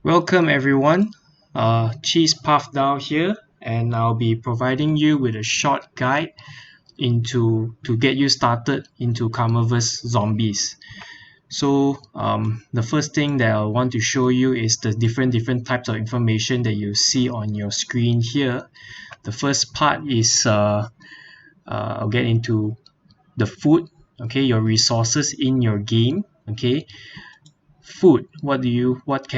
Welcome everyone. Cheese Pathdao here, and I'll be providing you with a short guide to get you started into Karmaverse zombies. The first thing that I want to show you is the different types of information that you see on your screen here. The first part is I'll get into the food. Okay, your resources in your game. Okay, food,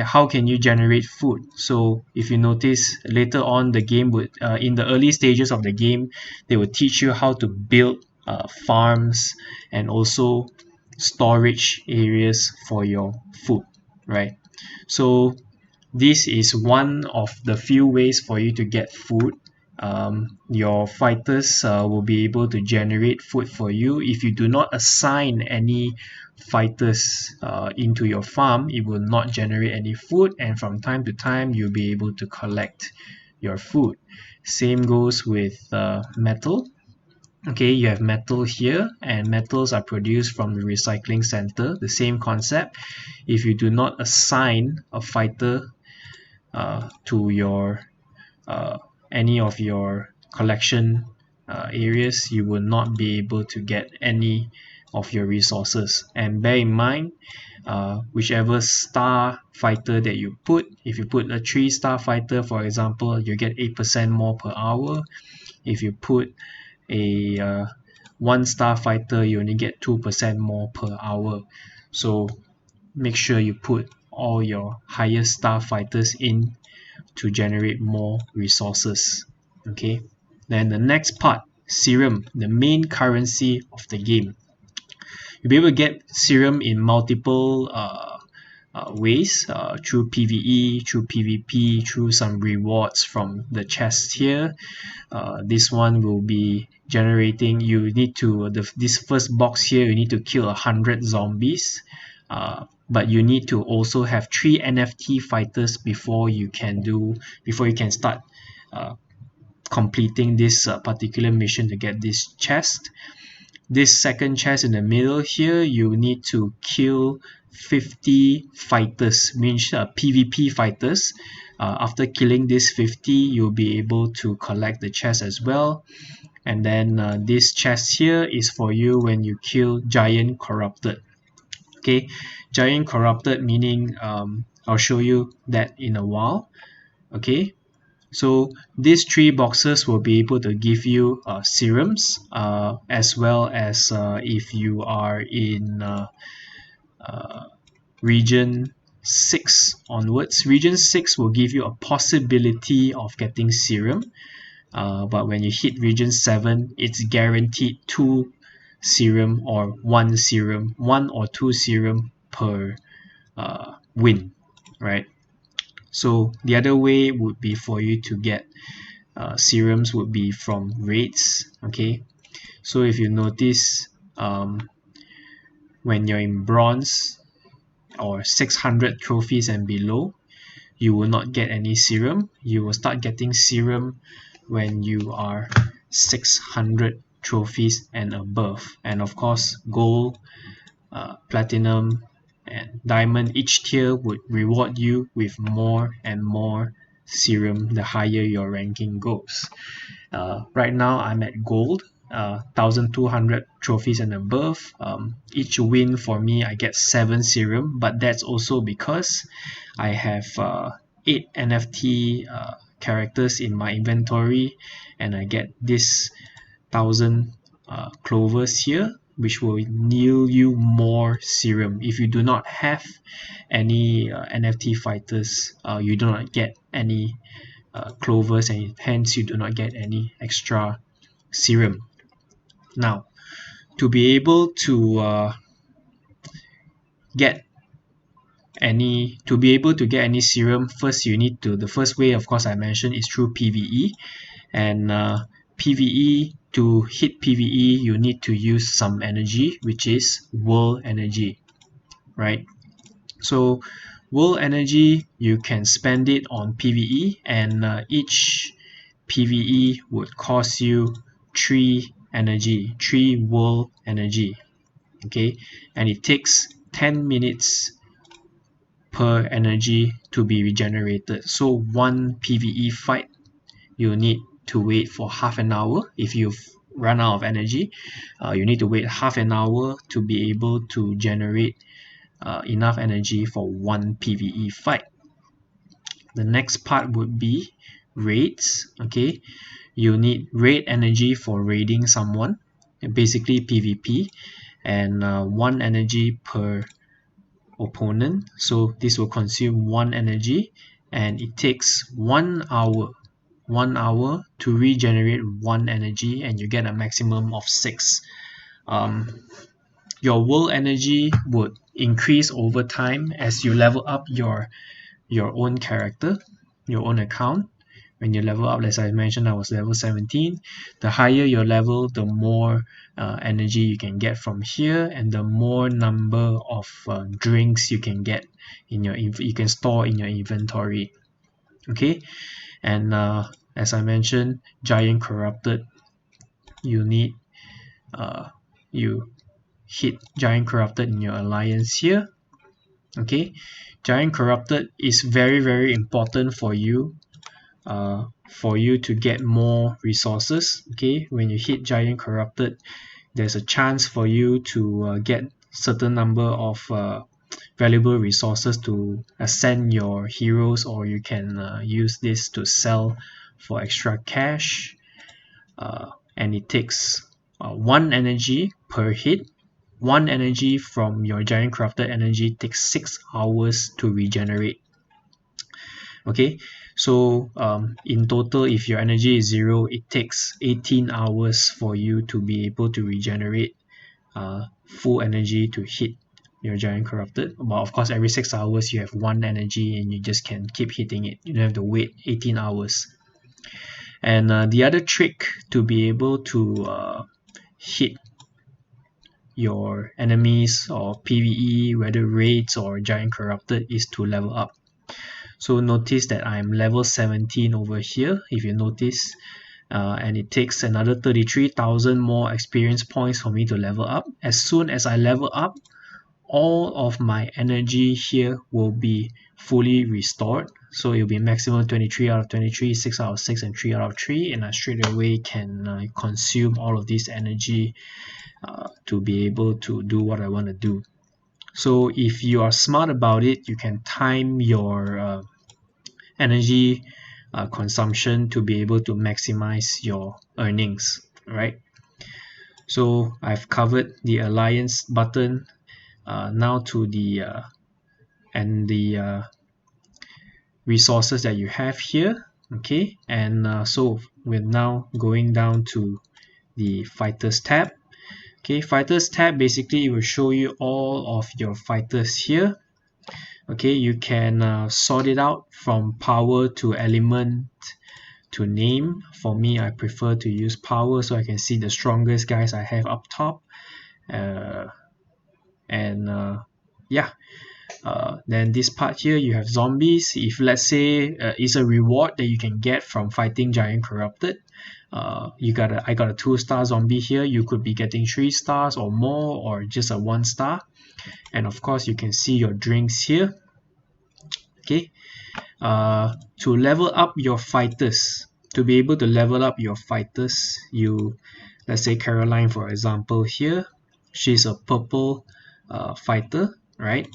how can you generate food? So if you notice later on, the game would in the early stages of the game, they will teach you how to build farms and also storage areas for your food, right? So this is one of the few ways for you to get food. Your fighters will be able to generate food for you. If you do not assign any fighters into your farm, it will not generate any food, and from time to time you'll be able to collect your food. Same goes with metal. Okay, you have metal here, and metals are produced from the recycling center. The same concept. If you do not assign a fighter to your any of your collection areas, you will not be able to get any of your resources. And bear in mind, whichever star fighter that you put, if you put a 3-star fighter, for example, you get 8% more per hour. If you put a 1-star fighter, you only get 2% more per hour. So make sure you put all your highest star fighters in to generate more resources. Okay, then the next part, serum, the main currency of the game. You'll be able to get serum in multiple ways, through PvE, through PvP, through some rewards from the chest here. This one will be generating, you need to, this first box here, you need to kill 100 zombies, but you need to also have 3 NFT fighters before you can start completing this particular mission to get this chest. This second chest in the middle here, you need to kill 50 fighters, means PvP fighters. After killing this 50, you'll be able to collect the chest as well. And then this chest here is for you when you kill Giant Corrupted. Okay, Giant Corrupted meaning I'll show you that in a while. Okay, so these 3 boxes will be able to give you serums, as well as if you are in region 6 onwards. Region 6 will give you a possibility of getting serum, but when you hit region 7, it's guaranteed 2 serum or 1 serum, 1 or 2 serum per win, right? So the other way would be for you to get serums would be from raids. Okay, so if you notice, when you're in bronze or 600 trophies and below, you will not get any serum. You will start getting serum when you are 600 trophies and above. And of course, gold, platinum, and diamond, each tier would reward you with more and more serum the higher your ranking goes. Right now I'm at gold, 1200 trophies and above. Each win for me, I get 7 serum, but that's also because I have 8 NFT characters in my inventory, and I get this 1000 clovers here, which will yield you more serum. If you do not have any NFT fighters, you do not get any clovers, and hence you do not get any extra serum. Now, to be able to get any serum, first you need to, the first way, of course, I mentioned, is through PvE. And PvE, to hit PvE, you need to use some energy, which is world energy, right? So world energy, you can spend it on PvE, and each PvE would cost you 3 world energy. Okay, and it takes 10 minutes per energy to be regenerated. So one PvE fight, you need to wait for half an hour. If you've run out of energy, you need to wait half an hour to be able to generate enough energy for one PvE fight. The next part would be raids. Okay, you need raid energy for raiding someone, basically PvP, and 1 energy per opponent. So this will consume 1 energy, and it takes 1 hour to regenerate 1 energy, and you get a maximum of 6. Your world energy would increase over time as you level up your own character, your own account. When you level up, as I mentioned, I was level 17. The higher your level, the more energy you can get from here, and the more number of drinks you can get in your you can store in your inventory. Okay, and as I mentioned, Giant Corrupted, you need you hit Giant Corrupted in your alliance here. Okay, Giant Corrupted is very important for you to get more resources. Okay, when you hit Giant Corrupted, there's a chance for you to get certain number of valuable resources to ascend your heroes, or you can use this to sell for extra cash, and it takes 1 energy per hit. 1 energy from your Giant Corrupted energy takes 6 hours to regenerate. Okay, so in total, if your energy is 0, it takes 18 hours for you to be able to regenerate full energy to hit your Giant Corrupted. But of course, every 6 hours you have 1 energy, and you just can keep hitting it. You don't have to wait 18 hours. And the other trick to be able to hit your enemies or PvE, whether raids or Giant Corrupted, is to level up. So notice that I'm level 17 over here, if you notice, and it takes another 33,000 more experience points for me to level up. As soon as I level up, all of my energy here will be fully restored. So it'll be maximum 23 out of 23, 6 out of 6, and 3 out of 3, and I straight away can consume all of this energy to be able to do what I want to do. So if you are smart about it, you can time your energy consumption to be able to maximize your earnings, right? So I've covered the alliance button. Now to the resources that you have here. Okay, and so we're now going down to the fighters tab. Okay, fighters tab basically will show you all of your fighters here. Okay, you can sort it out from power to element to name. For me, I prefer to use power so I can see the strongest guys I have up top. Then this part here, you have zombies. If let's say it's a reward that you can get from fighting Giant Corrupted, I got a 2-star zombie here. You could be getting 3 stars or more, or just a 1 star. And of course, you can see your drinks here. Okay, to level up your fighters, to be able to level up your fighters, let's say Caroline, for example, here, she's a purple fighter, right?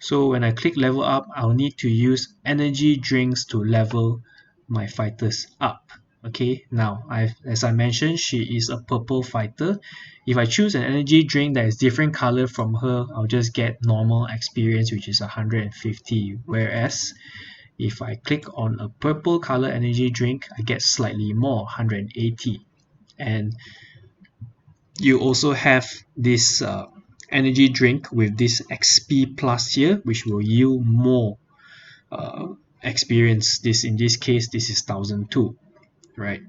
So when I click level up, I'll need to use energy drinks to level my fighters up. Okay, now as I mentioned, she is a purple fighter. If I choose an energy drink that is different color from her, I'll just get normal experience, which is 150. Whereas if I click on a purple color energy drink, I get slightly more, 180. And you also have this energy drink with this XP plus here, which will yield more experience. In this case, this is 1002, right?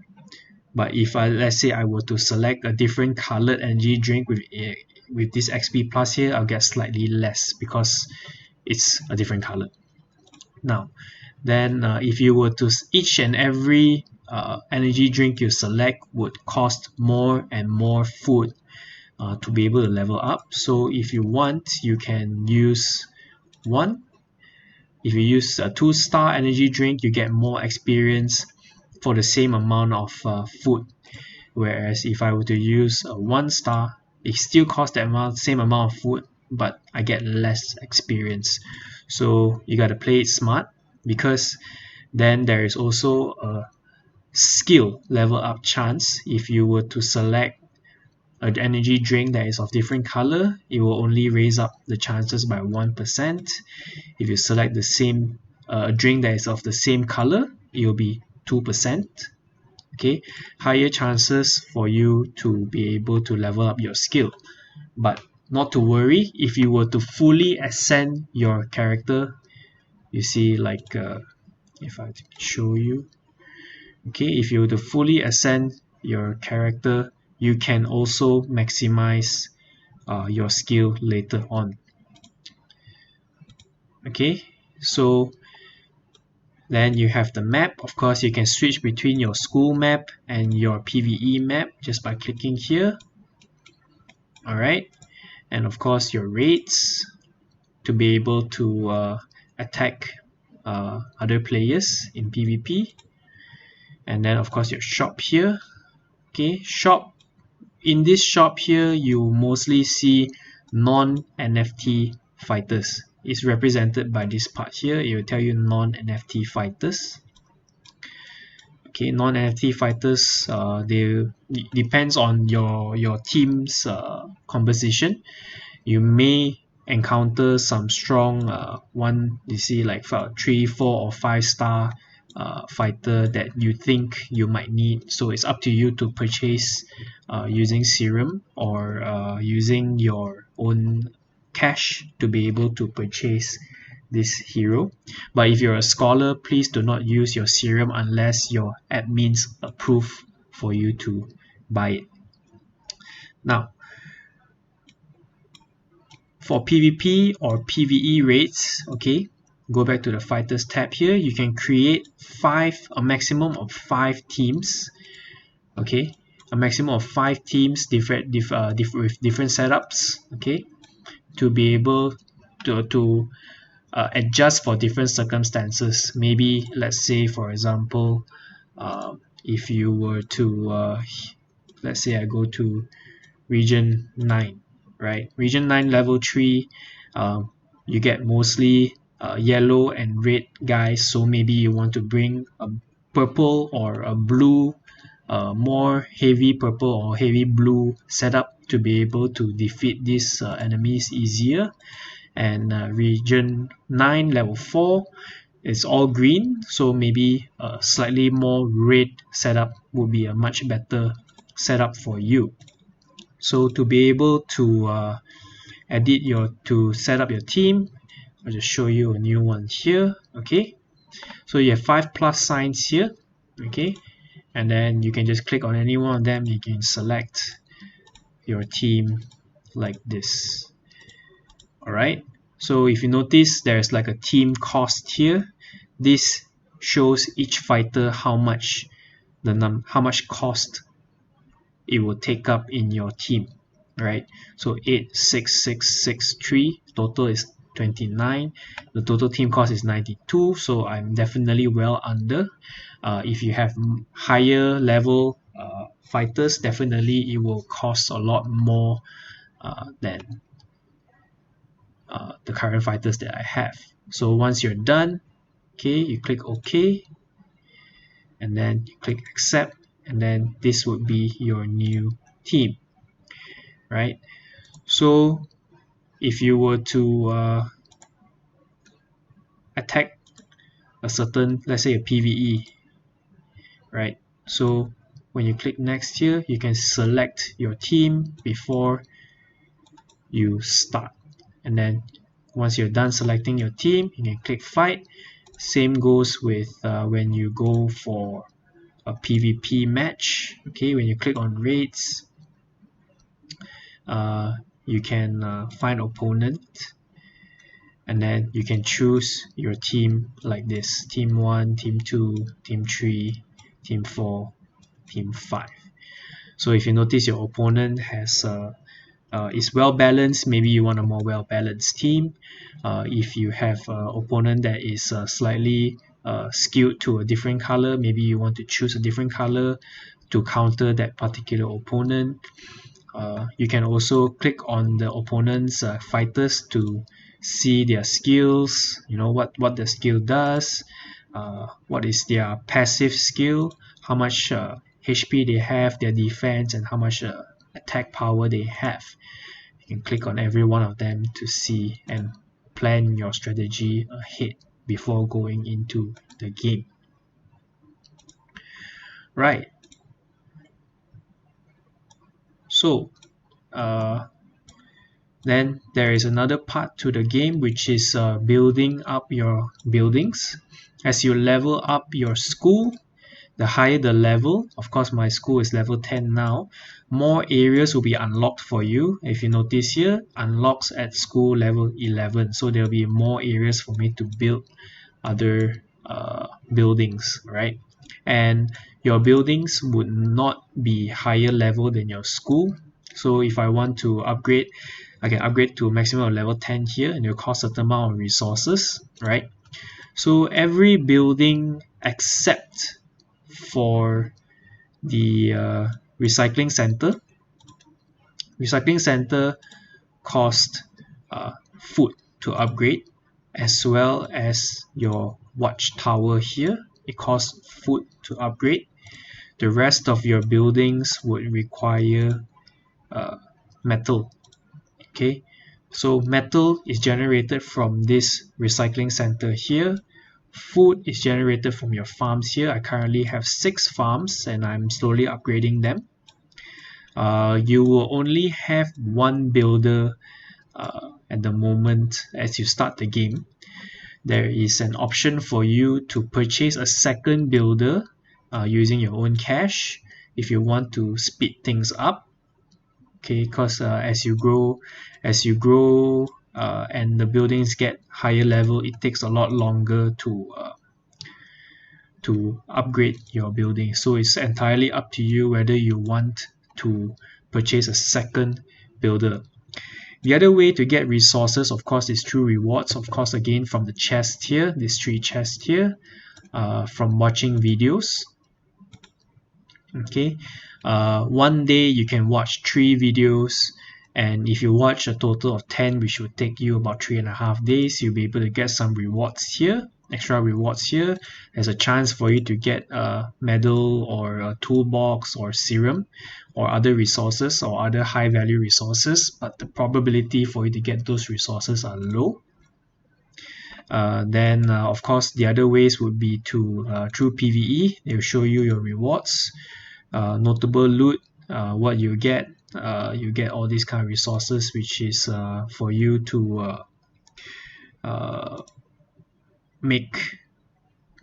But if let's say I were to select a different colored energy drink with this XP plus here, I'll get slightly less because it's a different color. Now, then if you were to, each and every energy drink you select would cost more and more food to be able to level up. So if you want, you can use 1 if you use a 2-star energy drink, you get more experience for the same amount of food. Whereas if I were to use a 1-star, it still costs the same amount of food, but I get less experience. So you gotta play it smart, because then there is also a skill level up chance. If you were to select an energy drink that is of different color, it will only raise up the chances by 1%. If you select the same drink that is of the same color, it will be 2%. Okay, higher chances for you to be able to level up your skill. But not to worry, if you were to fully ascend your character, you see, like if I show you, okay, if you were to fully ascend your character, you can also maximize your skill later on. Okay, so then you have the map. Of course, you can switch between your school map and your PvE map just by clicking here. Alright, and of course your raids to be able to attack other players in PvP. And then of course your shop here. Okay, shop. In this shop here, you mostly see non-NFT fighters. It's represented by this part here. It will tell you non-NFT fighters. Okay, non-NFT fighters, they depends on your team's composition. You may encounter some strong one, you see, like 3, 4 or 5-star fighter that you think you might need. So it's up to you to purchase using serum or using your own cash to be able to purchase this hero. But if you're a scholar, please do not use your serum unless your admins approve for you to buy it. Now, for PvP or PvE raids, okay, go back to the fighters tab here. You can create a maximum of 5 teams. Okay, a maximum of 5 teams with different setups. Okay, to be able to adjust for different circumstances. Maybe let's say, for example, if you were to let's say I go to region 9, right? Region 9 level 3, you get mostly yellow and red guys, so maybe you want to bring a purple or a blue, more heavy purple or heavy blue setup to be able to defeat these enemies easier. And region 9 level 4 is all green, so maybe a slightly more red setup would be a much better setup for you. So to be able to set up your team, I'll just show you a new one here. Okay, so you have 5 plus signs here. Okay, and then you can just click on any one of them. You can select your team like this. Alright, so if you notice, there's like a team cost here. This shows each fighter how much cost it will take up in your team, right? So 8, 6, 6, 6, 3, total is 29. The total team cost is 92, so I'm definitely well under. If you have higher level fighters, definitely it will cost a lot more than the current fighters that I have. So once you're done, okay, you click OK, and then you click accept, and then this would be your new team, right? So if you were to attack a certain, let's say a PvE, right? So when you click next here, you can select your team before you start, and then once you're done selecting your team, you can click fight. Same goes with when you go for a PvP match. Okay, when you click on raids, you can find opponent, and then you can choose your team like this: team 1, team 2, team 3, team 4, team 5. So if you notice, your opponent has is well balanced, maybe you want a more well balanced team. If you have an opponent that is slightly skewed to a different color, maybe you want to choose a different color to counter that particular opponent. You can also click on the opponent's fighters to see their skills, what the skill does, what is their passive skill, how much HP they have, their defense, and how much attack power they have. You can click on every one of them to see and plan your strategy ahead before going into the game. Right. So, then there is another part to the game, which is building up your buildings. As you level up your school, the higher the level, of course my school is level 10 now, more areas will be unlocked for you. If you notice here, unlocks at school level 11. So there will be more areas for me to build other buildings, right? And your buildings would not be higher level than your school. So if I want to upgrade, I can upgrade to a maximum of level 10 here, and it will cost a certain amount of resources, right? So every building except for the recycling center cost food to upgrade, as well as your watchtower here. It costs food to upgrade. The rest of your buildings would require metal. Okay, so metal is generated from this recycling center here. Food is generated from your farms here. I currently have 6 farms and I'm slowly upgrading them. You will only have one builder at the moment as you start the game. There is an option for you to purchase a second builder using your own cash if you want to speed things up. Okay, because as you grow and the buildings get higher level, it takes a lot longer to upgrade your building. So it's entirely up to you whether you want to purchase a second builder. The other way to get resources, of course, is through rewards. Of course, again, from the chest here, these 3 chests here, from watching videos. Okay, one day you can watch 3 videos, and if you watch a total of 10, which would take you about 3.5 days, you'll be able to get some rewards here, extra rewards here. There's a chance for you to get a medal or a toolbox or serum or other resources or other high value resources, but the probability for you to get those resources are low. Then of course the other ways would be through PvE. They will show you your rewards, notable loot, what you get all these kind of resources, which is for you to make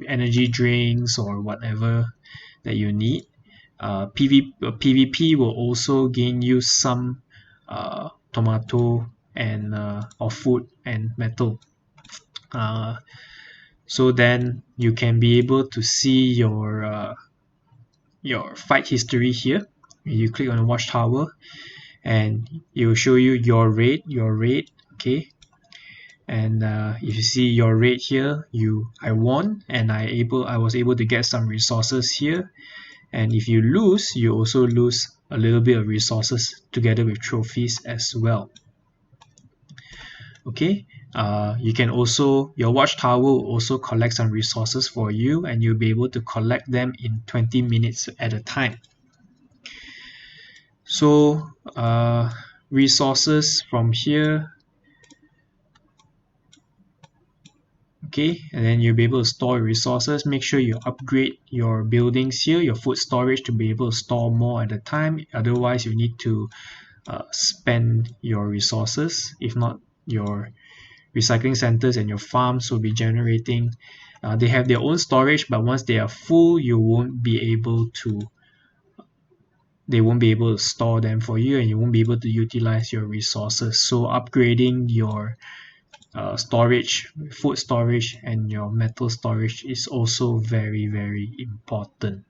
energy drinks or whatever that you need. PvP will also gain you some tomato and or food and metal. So then you can be able to see your fight history here. You click on the watchtower and it will show you your raid, okay. And if you see your raid here, I won, and I was able to get some resources here. And if you lose, you also lose a little bit of resources together with trophies as well. Okay, you can also, your watchtower will also collect some resources for you, and you'll be able to collect them in 20 minutes at a time. So resources from here, okay, and then you'll be able to store resources. Make sure you upgrade your buildings here, your food storage, to be able to store more at a time. Otherwise you need to spend your resources. If not, your recycling centers and your farms will be generating, they have their own storage, but once they are full, they won't be able to store them for you, and you won't be able to utilize your resources. So upgrading your storage, food storage, and your metal storage is also very, very important.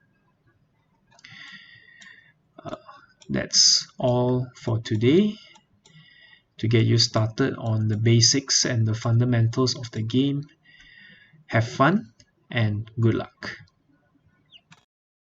That's all for today. to get you started on the basics and the fundamentals of the game. Have fun and good luck.